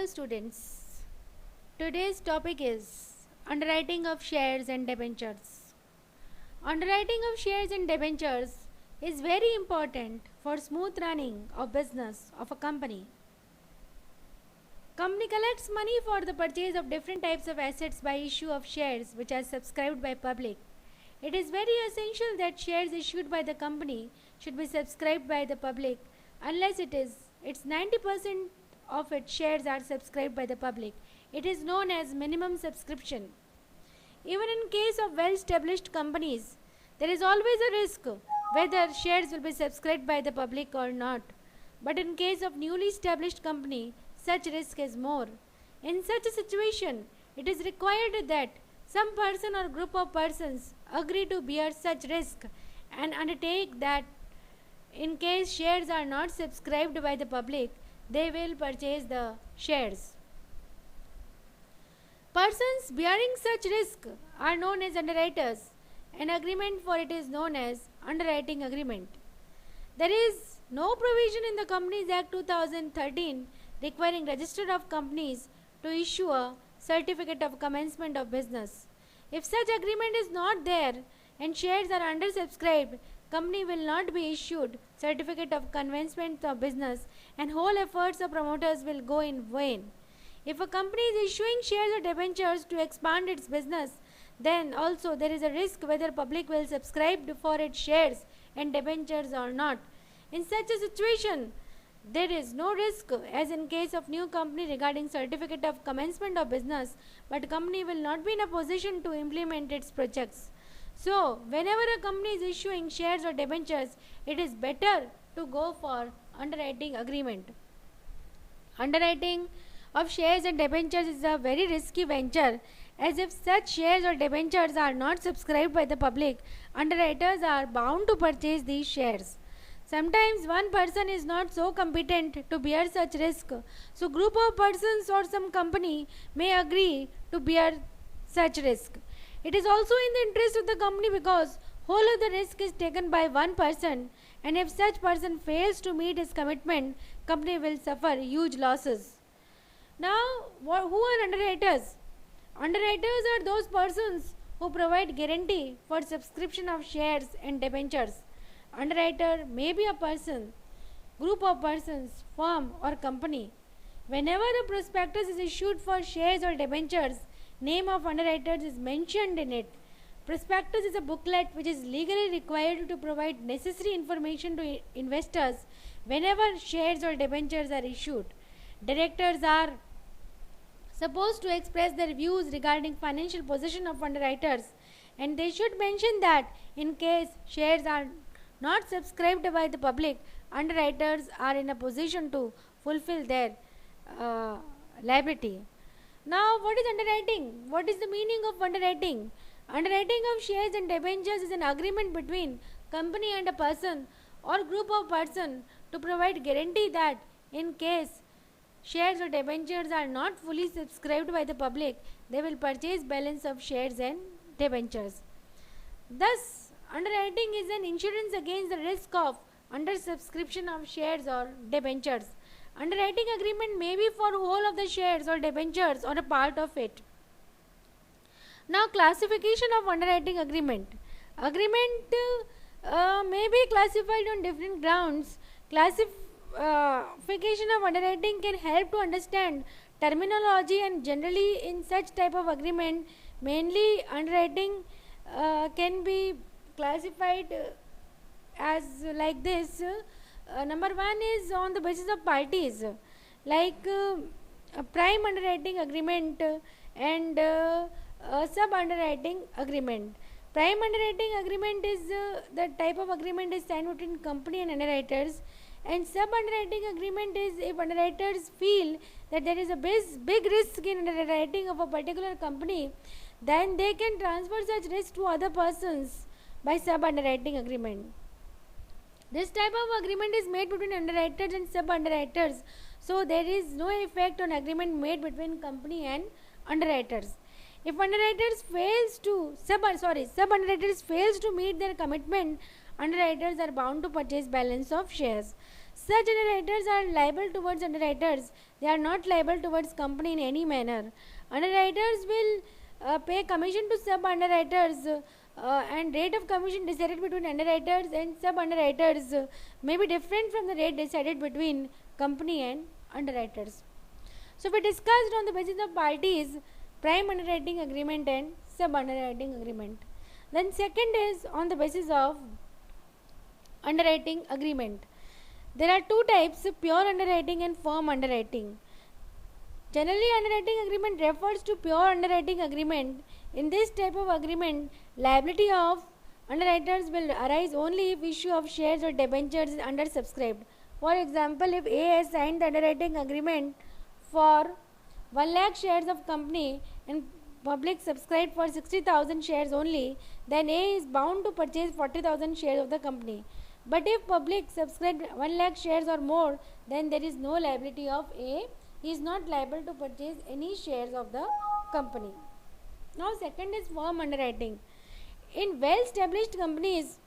Hello students, today's topic is underwriting of shares and debentures. Underwriting of shares and debentures is very important for smooth running of business of a company. Company collects money for the purchase of different types of assets by issue of shares which are subscribed by public. It is very essential that shares issued by the company should be subscribed by the public unless it's 90% of its shares are subscribed by the public. It is known as minimum subscription. Even in case of well-established companies, there is always a risk whether shares will be subscribed by the public or not. But in case of newly established company, such risk is more. In such a situation, it is required that some person or group of persons agree to bear such risk and undertake that in case shares are not subscribed by the public, they will purchase the shares. Persons bearing such risk are known as underwriters. An agreement for it is known as underwriting agreement. There is no provision in the Companies Act 2013 requiring Register of Companies to issue a certificate of commencement of business. If such agreement is not there and shares are undersubscribed, company will not be issued certificate of commencement of business and whole efforts of promoters will go in vain. If a company is issuing shares or debentures to expand its business, then also there is a risk whether public will subscribe for its shares and debentures or not. In such a situation, there is no risk as in case of new company regarding certificate of commencement of business, but company will not be in a position to implement its projects. So, whenever a company is issuing shares or debentures, it is better to go for underwriting agreement. Underwriting of shares and debentures is a very risky venture, as if such shares or debentures are not subscribed by the public, underwriters are bound to purchase these shares. Sometimes one person is not so competent to bear such risk, so group of persons or some company may agree to bear such risk. It is also in the interest of the company because whole of the risk is taken by one person, and if such person fails to meet his commitment, company will suffer huge losses. Now, who are underwriters? Underwriters are those persons who provide guarantee for subscription of shares and debentures. Underwriter may be a person, group of persons, firm or company. Whenever a prospectus is issued for shares or debentures, name of underwriters is mentioned in it. Prospectus is a booklet which is legally required to provide necessary information to investors whenever shares or debentures are issued. Directors are supposed to express their views regarding financial position of underwriters, and they should mention that in case shares are not subscribed by the public, underwriters are in a position to fulfill their liability. Now, what is underwriting? What is the meaning of underwriting? Underwriting of shares and debentures is an agreement between company and a person or group of person to provide guarantee that in case shares or debentures are not fully subscribed by the public, they will purchase balance of shares and debentures. Thus, underwriting is an insurance against the risk of undersubscription of shares or debentures. Underwriting agreement may be for whole of the shares or debentures or a part of it. Now, classification of underwriting agreement. Agreement may be classified on different grounds. Classification of underwriting can help to understand terminology, and generally in such type of agreement, mainly underwriting can be classified as like this. Number one is on the basis of parties, like a prime underwriting agreement and sub underwriting agreement. Prime underwriting agreement is the type of agreement is signed between company and underwriters, and sub underwriting agreement is if underwriters feel that there is a big risk in underwriting of a particular company, then they can transfer such risk to other persons by sub underwriting agreement. This type of agreement is made between underwriters and sub underwriters, so there is no effect on agreement made between company and underwriters. If sub underwriters fails to meet their commitment, underwriters are bound to purchase balance of shares. such underwriters are liable towards underwriters, they are not liable towards company in any manner. Underwriters will pay commission to sub underwriters, and rate of commission decided between underwriters and sub underwriters may be different from the rate decided between company and underwriters. So we discussed on the basis of parties prime underwriting agreement and sub underwriting agreement. Then second is on the basis of underwriting agreement. There are two types, pure underwriting and firm underwriting. Generally, underwriting agreement refers to pure underwriting agreement. In this type of agreement, liability of underwriters will arise only if issue of shares or debentures is undersubscribed. For example, if A has signed the underwriting agreement for 1 lakh shares of company and public subscribed for 60,000 shares only, then A is bound to purchase 40,000 shares of the company. But if public subscribed 1 lakh shares or more, then there is no liability of A. He is not liable to purchase any shares of the company. Now second is firm underwriting. In well established companies,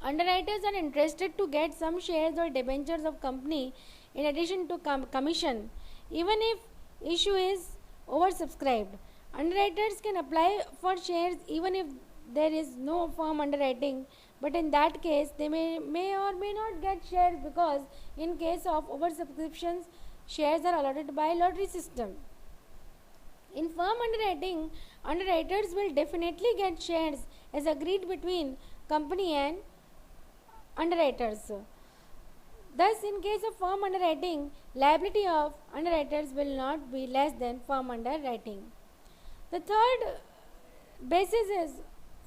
underwriters are interested to get some shares or debentures of company in addition to commission, even if issue is oversubscribed. Underwriters can apply for shares even if there is no firm underwriting, but in that case they may or may not get shares, because in case of oversubscriptions, shares are allotted by lottery system. In firm underwriting, underwriters will definitely get shares as agreed between company and underwriters. Thus, in case of firm underwriting, liability of underwriters will not be less than firm underwriting. The third basis is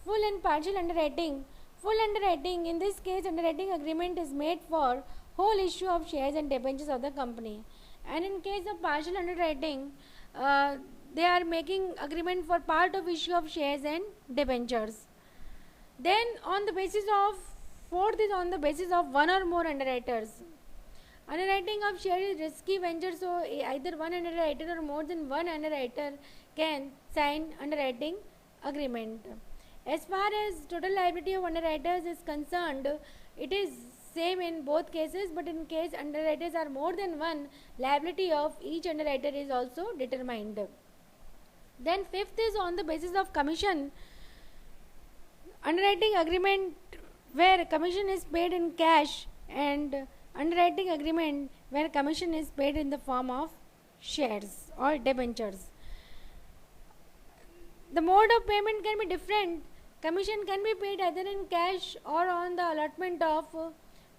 full and partial underwriting. Full underwriting, in this case, underwriting agreement is made for whole issue of shares and debentures of the company. And in case of partial underwriting, they are making agreement for part of issue of shares and debentures. Then on the basis of fourth is on the basis of one or more underwriters. Underwriting of shares is risky venture, so either one underwriter or more than one underwriter can sign underwriting agreement. As far as total liability of underwriters is concerned, it is same in both cases, but in case underwriters are more than one, liability of each underwriter is also determined. Then fifth is on the basis of commission. Underwriting agreement where commission is paid in cash, and underwriting agreement where commission is paid in the form of shares or debentures. The mode of payment can be different. Commission can be paid either in cash or on the allotment of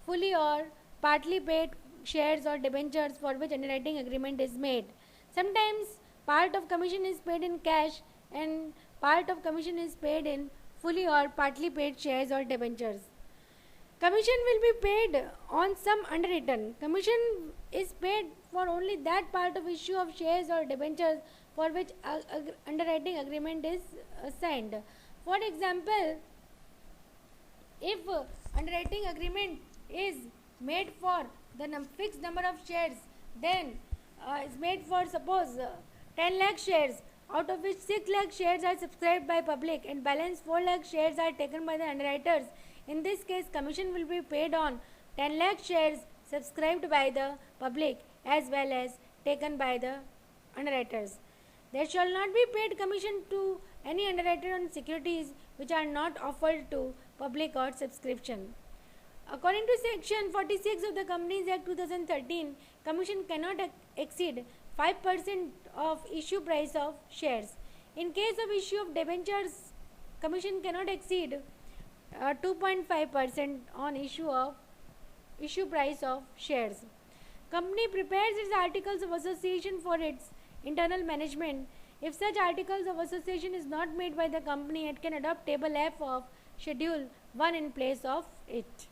fully or partly paid shares or debentures for which underwriting agreement is made. Sometimes part of commission is paid in cash and part of commission is paid in fully or partly paid shares or debentures. Commission will be paid on some underwritten. Commission is paid for only that part of issue of shares or debentures for which underwriting agreement is signed. For example, if underwriting agreement is made for the fixed number of shares, then it's made for suppose 10 lakh shares, out of which 6 lakh shares are subscribed by public and balance 4 lakh shares are taken by the underwriters. In this case, commission will be paid on 10 lakh shares subscribed by the public as well as taken by the underwriters. There shall not be paid commission to any underwriter on securities which are not offered to public or subscription. According to section 46 of the Companies Act 2013, commission cannot exceed 5% of issue price of shares. In case of issue of debentures, commission cannot exceed 2.5% on issue price of shares. Company prepares its articles of association for its internal management. If such articles of association is not made by the company, it can adopt table F of schedule 1 in place of it.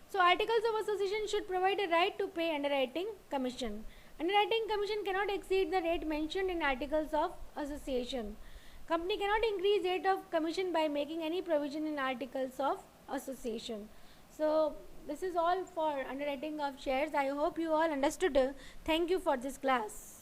So articles of association should provide a right to pay underwriting commission. Underwriting commission cannot exceed the rate mentioned in articles of association. Company cannot increase rate of commission by making any provision in articles of association. So this is all for underwriting of shares. I hope you all understood. Thank you for this class.